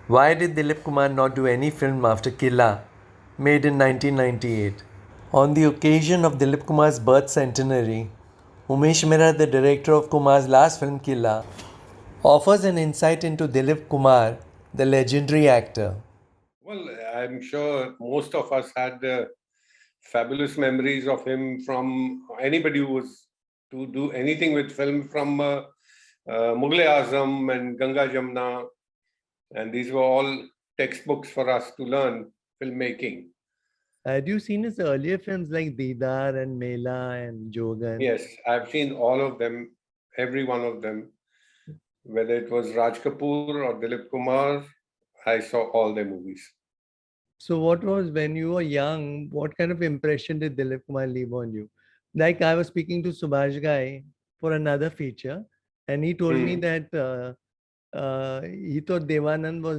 Why did Dilip Kumar not do any film after Qila, made in 1998? On the occasion of Dilip Kumar's birth centenary, Umesh Mehra, the director of Kumar's last film Qila, offers an insight into Dilip Kumar, the legendary actor. Well, I'm sure most of us had fabulous memories of him from anybody who was to do anything with film from Mughal-e-Azam and Ganga Jamna, and these were all textbooks for us to learn filmmaking. Had you seen his earlier films like Deedar and Mela and Jogan? Yes, I've seen all of them, every one of them, whether it was Raj Kapoor or Dilip Kumar. I saw all their movies. So what was, when you were young, what kind of impression did Dilip Kumar leave on you? Like I was speaking to Subhash Ghai for another feature, and he told me that he thought Devanand was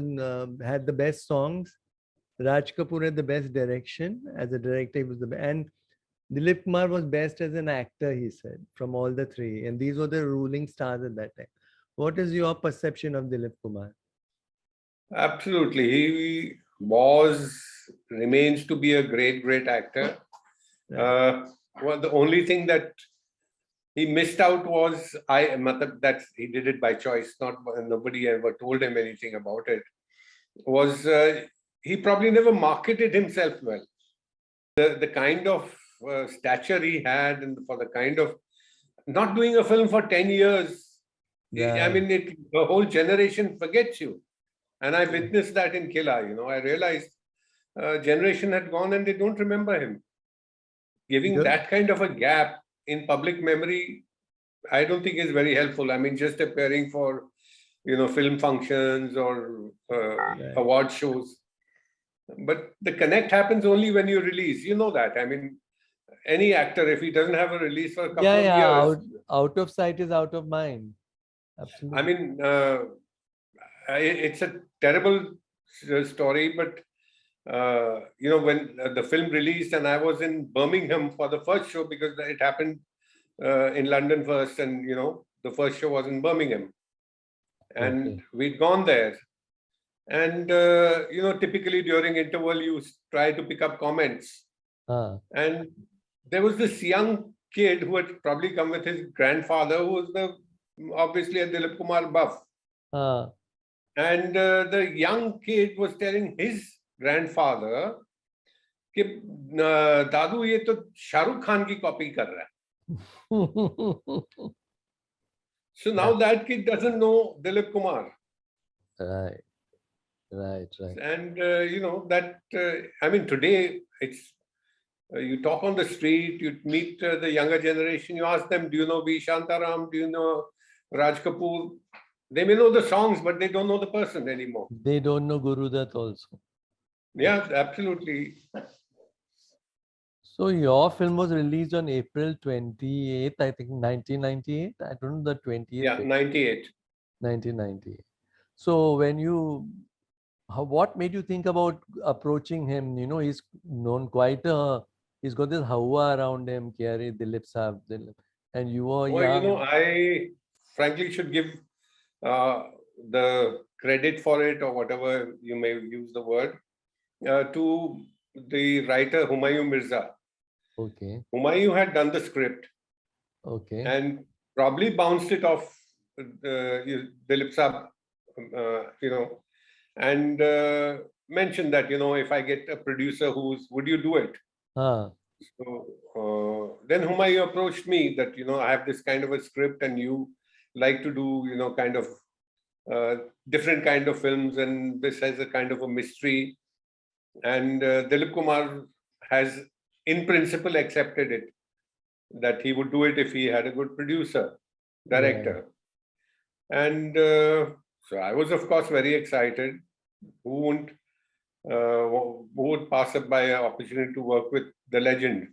had the best songs, Raj Kapoor had the best direction as a director, he was and Dilip Kumar was best as an actor, he said, from all the three. And these were the ruling stars at that time. What is your perception of Dilip Kumar? Absolutely. He was, remains to be a great, great actor. Right. Well, the only thing that he missed out was that he did it by choice, not nobody ever told him anything about it. Was he probably never marketed himself well. The kind of stature he had, and for the kind of not doing a film for 10 years, I mean, the whole generation forgets you. And I witnessed that in Qila. I realized generation had gone and they don't remember him. Giving that kind of a gap in public memory, I don't think is very helpful. I mean, just appearing for, film functions or award shows. But the connect happens only when you release. You know that. I mean, any actor, if he doesn't have a release for a couple of years. Out of sight is out of mind. Absolutely. I mean, it's a terrible story, but when the film released and I was in Birmingham for the first show, because it happened in London first, and the first show was in Birmingham, and we'd gone there, and typically during interval you try to pick up comments, and there was this young kid who had probably come with his grandfather, who was obviously a Dilip Kumar buff. And the young kid was telling his grandfather कि दादू ये तो शाहरुख खान की copy कर रहा है. So now that kid doesn't know Dilip Kumar. Right. And that I mean, today it's you talk on the street, you meet the younger generation, you ask them, do you know V. Shantaram? Do you know Raj Kapoor? They may know the songs, but they don't know the person anymore. They don't know Guru Dutt also. Yeah, absolutely. So your film was released on April 28th, I think 1998. I don't know the 28th. Yeah, 98. 1998. So when what made you think about approaching him? He's known he's got this hawa around him, Kyari Dilip Saab, and you were young. I frankly should give the credit for it, or whatever you may use the word, to the writer Humayun Mirza. Okay. Humayun had done the script. Okay. And probably bounced it off Dilip Saab, and mentioned that, if I get a producer would you do it? So then Humayun approached me that, I have this kind of a script and you like to do, kind of different kind of films, and this has a kind of a mystery. And Dilip Kumar has in principle accepted it, that he would do it if he had a good producer, director. And so I was, of course, very excited. Who would pass up by an opportunity to work with the legend?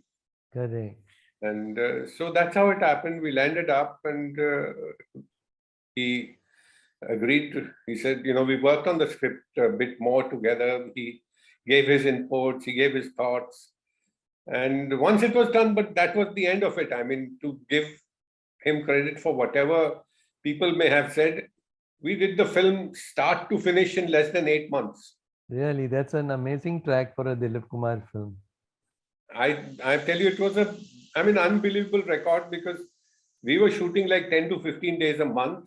Correct. And so that's how it happened. We landed up, and he agreed to, he said, we worked on the script a bit more together. He gave his inputs, he gave his thoughts. And once it was done, but that was the end of it. I mean, to give him credit for whatever people may have said, We did the film start to finish in less than 8 months. Really, that's an amazing track for a Dilip Kumar film. I tell you, it was unbelievable record because we were shooting like 10 to 15 days a month.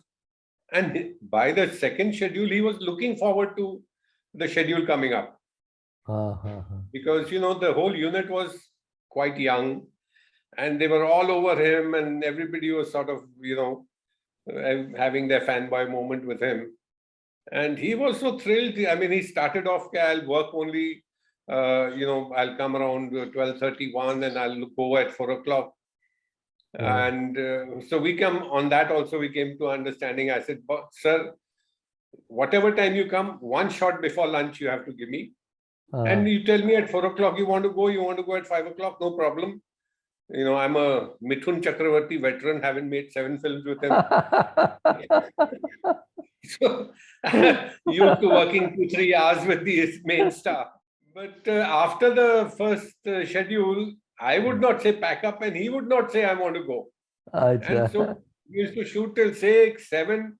And by the second schedule, he was looking forward to the schedule coming up because, the whole unit was quite young and they were all over him and everybody was sort of, having their fanboy moment with him. And he was so thrilled. I mean, he started off, I'll work only, I'll come around 12:31 and I'll go at 4 o'clock. Yeah. And so we come on that also, we came to understanding. I said, sir, whatever time you come, one shot before lunch you have to give me. And you tell me at 4 o'clock you want to go at 5 o'clock, no problem. I'm a Mithun Chakravarti veteran, haven't made 7 films with him. So used to working 2-3 hours with the main star. But after the first schedule, I would not say pack up and he would not say I want to go. And so we used to shoot till 6, 7.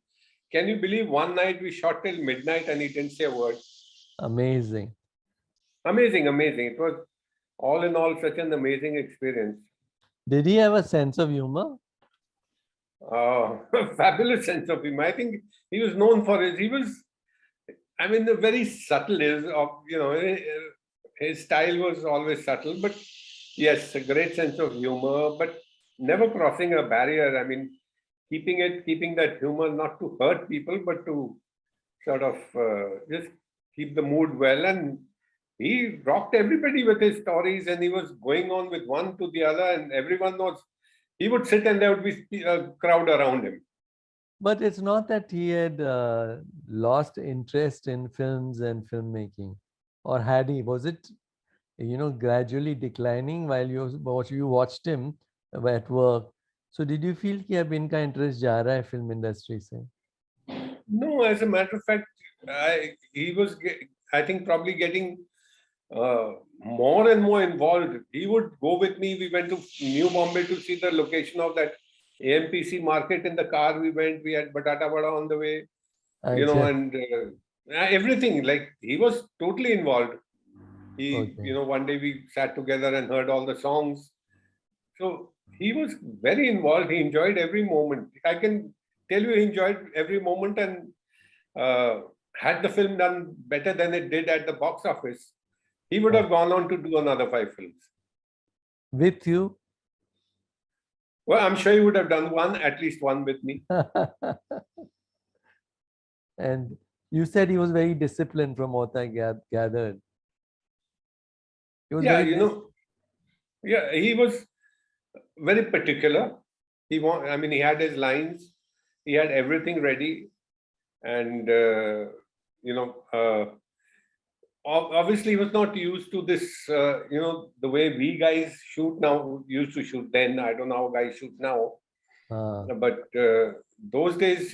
Can you believe one night we shot till midnight and he didn't say a word? Amazing. Amazing. It was all in all such an amazing experience. Did he have a sense of humor? Fabulous sense of humor. I think he was known for very subtle. His style was always subtle, but yes, a great sense of humor, but never crossing a barrier. I mean, keeping that humor not to hurt people, but to sort of just keep the mood well. And he rocked everybody with his stories, and he was going on with one to the other, and he would sit and there would be a crowd around him. But it's not that he had lost interest in films and filmmaking, or had he? Was it, gradually declining while you watched him at work? So did you feel कि अब इनका interest जा रहा है film industry से? No, as a matter of fact, he was, I think, probably getting more and more involved. He would go with me. We went to New Bombay to see the location of that AMPC market. In the car we went. We had batata vada on the way, and everything. Like, he was totally involved. One day we sat together and heard all the songs. So he was very involved. He enjoyed every moment. I can tell you, he enjoyed every moment, and had the film done better than it did at the box office, he would have gone on to do another 5 films. With you? Well, I'm sure he would have done at least one with me. And you said he was very disciplined from what I gathered. He was he was very particular. He had his lines. He had everything ready. And, obviously he was not used to this, the way we guys shoot now, used to shoot then. I don't know how guys shoot now. But those days,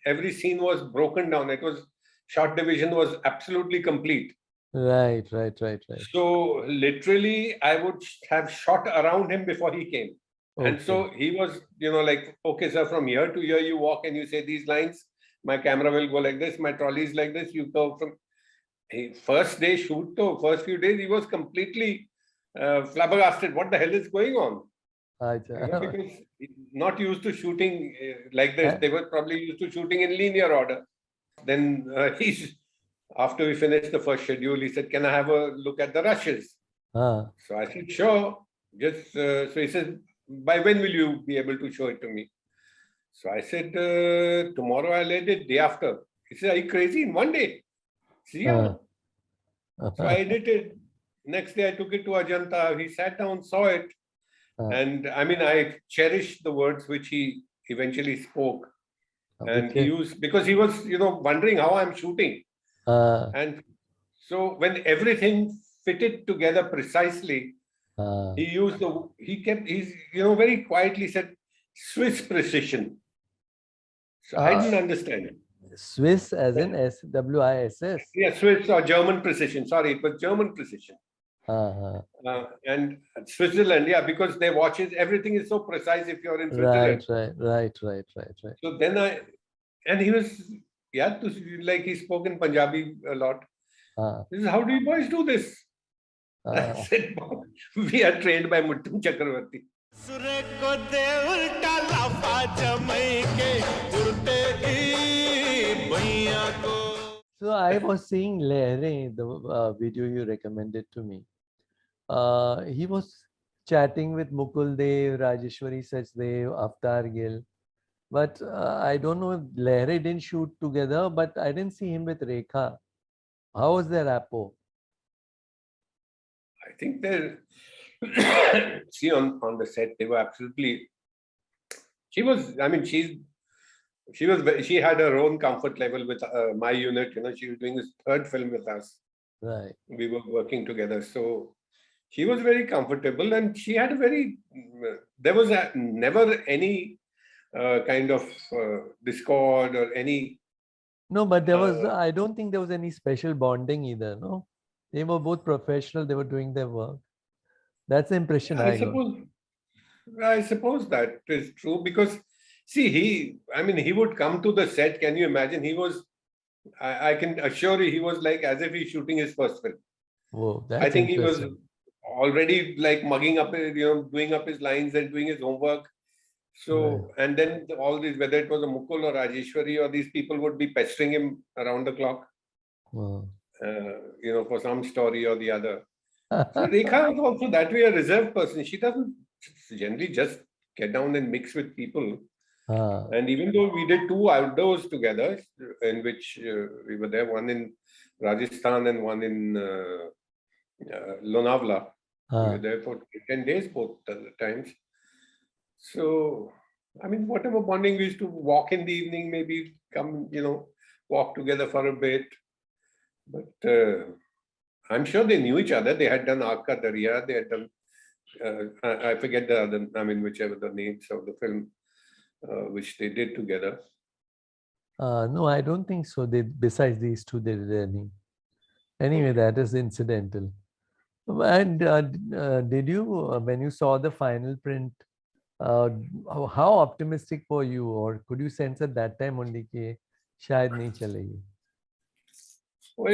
every scene was broken down. Shot division was absolutely complete. Right. So literally, I would have shot around him before he came. Okay. And so he was, like, okay, sir, from here to here, you walk and you say these lines. My camera will go like this. My trolley is like this. You go from first day shoot to first few days, he was completely flabbergasted. What the hell is going on? Because he's not used to shooting like this. They were probably used to shooting in linear order. Then after we finished the first schedule, he said, "Can I have a look at the rushes?" So I said, "Sure." So he said, "By when will you be able to show it to me?" So I said, "Tomorrow I'll edit, day after." He said, "Are you crazy? In one day?" See, so I edited. Next day I took it to Ajanta. He sat down, saw it. And I cherished the words which he eventually spoke. And he used, because he was, wondering how I'm shooting. And so when everything fitted together precisely, he's very quietly said, "Swiss precision." So I didn't understand it. Swiss as in SWISS? Yeah, Swiss or German precision. Sorry, it was German precision. And Switzerland, yeah, because their watches, everything is so precise if you're in Switzerland. Right. So then And he was, yeah, like he spoke in Punjabi a lot. Ah, He says, how do you boys do this? I ah. said, we are trained by Muttum Chakravarti. सुरे को दे उल्टा लाफा जमई के उड़ते ही भैया को. So I was seeing Lehre, the video you recommended to me. He was chatting with Mukul Dev, Rajeshwari Sachdev, Avtar Gill. But I don't know if Lehre didn't shoot together, but I didn't see him with Rekha. How was their rapport? I think they're, see, on the set, they were absolutely, she was, I mean, she had her own comfort level with my unit. She was doing this third film with us. Right. We were working together. So she was very comfortable, and she had a very, there was never any kind of discord or any. No, but there was, I don't think there was any special bonding either, no? They were both professional, they were doing their work. That's the impression I got. I suppose that is true because, see, he would come to the set. Can you imagine? He was, I can assure you, he was like as if he's shooting his first film. Whoa, that's I think he was interesting. already like mugging up, doing up his lines and doing his homework. So, and then all these, whether it was a Mukul or Rajeshwari or these people would be pestering him around the clock, Wow. for some story or the other. So Rekha was also that way a reserved person. She doesn't generally just get down and mix with people. And even though we did 2 outdoors together, in which we were there, one in Rajasthan and one in Lonavala. We were there for 10 days both times. So, I mean, whatever bonding, we used to walk in the evening, maybe come, walk together for a bit. But I'm sure they knew each other. They had done Aaka Darya. They had done, I forget the other, whichever the names of the film, which they did together. No, I don't think so. Besides these two, they did any. Anyway, that is incidental. And did you, when you saw the final print, how optimistic were you, or could you sense at that time only कि शायद नहीं चलेगी? Well,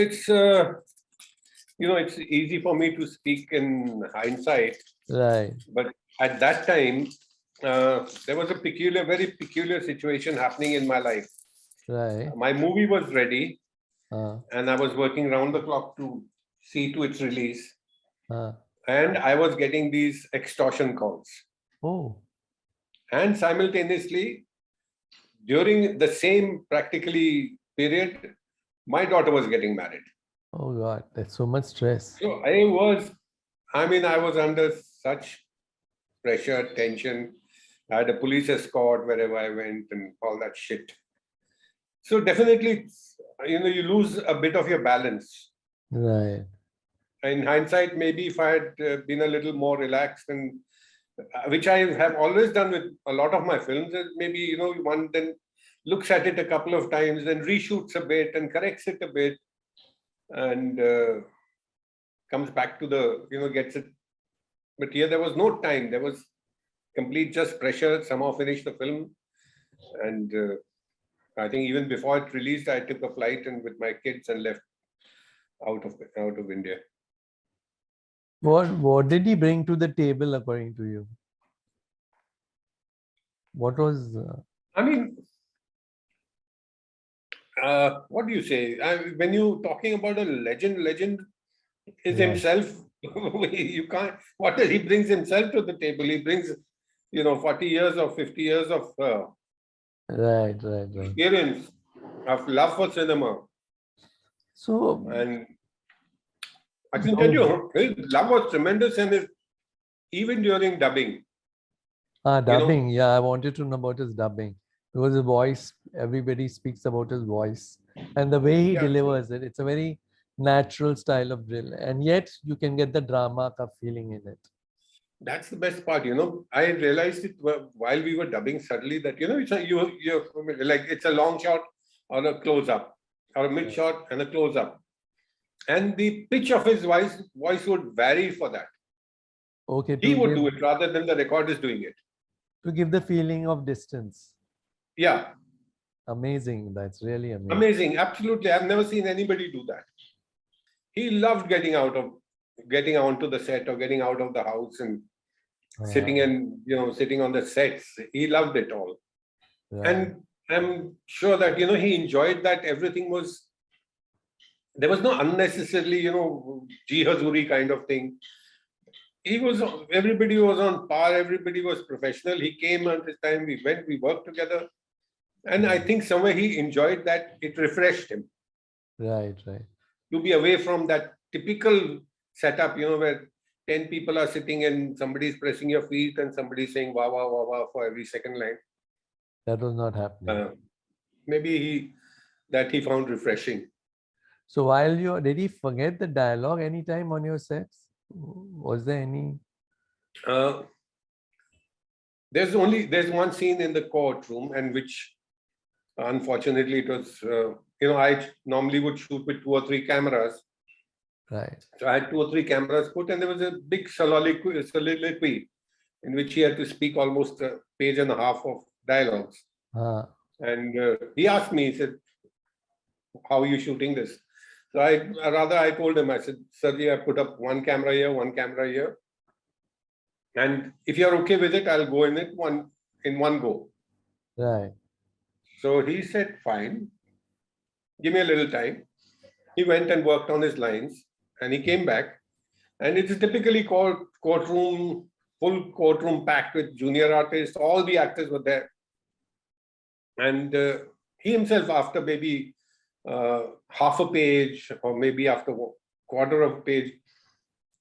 it's easy for me to speak in hindsight. Right. But at that time, there was a very peculiar situation happening in my life. Right. My movie was ready, and I was working round the clock to see to its release. And I was getting these extortion calls. Oh. And simultaneously, during the same practically period, my daughter was getting married. Oh God, that's so much stress. So I was under such pressure, tension. I had a police escort wherever I went and all that shit. So definitely, you lose a bit of your balance. Right. In hindsight, maybe if I had been a little more relaxed, and which I have always done with a lot of my films, is maybe, one then looks at it a couple of times, then reshoots a bit and corrects it a bit, and comes back to gets it. But here there was no time. There was complete just pressure. Somehow finished the film. And I think even before it released, I took a flight and with my kids and left out of India. What did he bring to the table according to you? What was? What do you say? When you're talking about a legend is himself. You can't. What he brings himself to the table? He brings, 40 years or 50 years of right. experience, of love for cinema. So, and I can tell you, his love was tremendous, and even during dubbing. Dubbing. Yeah, I wanted to know about his dubbing. Because his voice, everybody speaks about his voice. And the way he delivers it, it's a very natural style of drill. And yet you can get the drama ka feeling in it. That's the best part, I realized it while we were dubbing suddenly that, it's a long shot or a close-up, or a mid-shot and a close-up. And the pitch of his voice would vary for that. Okay. He would do it rather than the record is doing it. To give the feeling of distance. Yeah. Amazing. That's really amazing. Amazing, absolutely. I've never seen anybody do that. He loved getting onto the set or getting out of the house and sitting on the sets. He loved it all. Right. And I'm sure that, he enjoyed that. There was no unnecessarily, Ji Hazuri kind of thing. Everybody was on par, everybody was professional. He came at this time, we worked together. And I think somewhere he enjoyed that. It refreshed him. Right. To be away from that typical setup, where 10 people are sitting and somebody's pressing your feet and somebody's saying wah, wah, wah, wah for every second line. That was not happening. Maybe he found refreshing. So did he forget the dialogue anytime on your sets? Was there any? There's one scene in the courtroom, and which unfortunately it was, I normally would shoot with 2 or 3 cameras. Right. So I had 2 or 3 cameras put, and there was a big soliloquy in which he had to speak almost a page and a half of dialogues. And he asked me, he said, how are you shooting this? So I told him, I said, sir, I put up 1 camera here, 1 camera here. And if you're okay with it, I'll go in one go. Right. So he said, fine, give me a little time. He went and worked on his lines, and he came back. And it is typically called full courtroom packed with junior artists. All the actors were there. And he himself, after maybe half a page or maybe after a quarter of a page,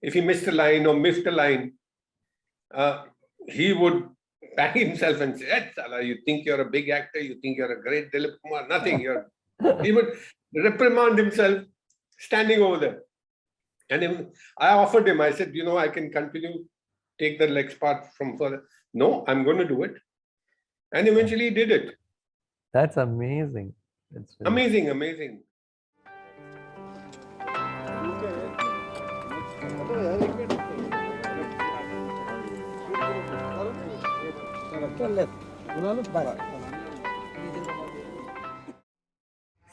if he missed a line or miffed a line, he would bang himself and say, Sala, you think you're a big actor, you think you're a great Dilip Kumar, nothing. He would reprimand himself standing over there. And I offered him, I said, I can continue, take the legs part from further. No, I'm going to do it. And eventually he did it. That's amazing. That's really Amazing.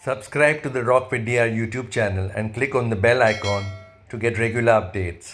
Subscribe to the Rock with DR YouTube channel and click on the bell icon to get regular updates.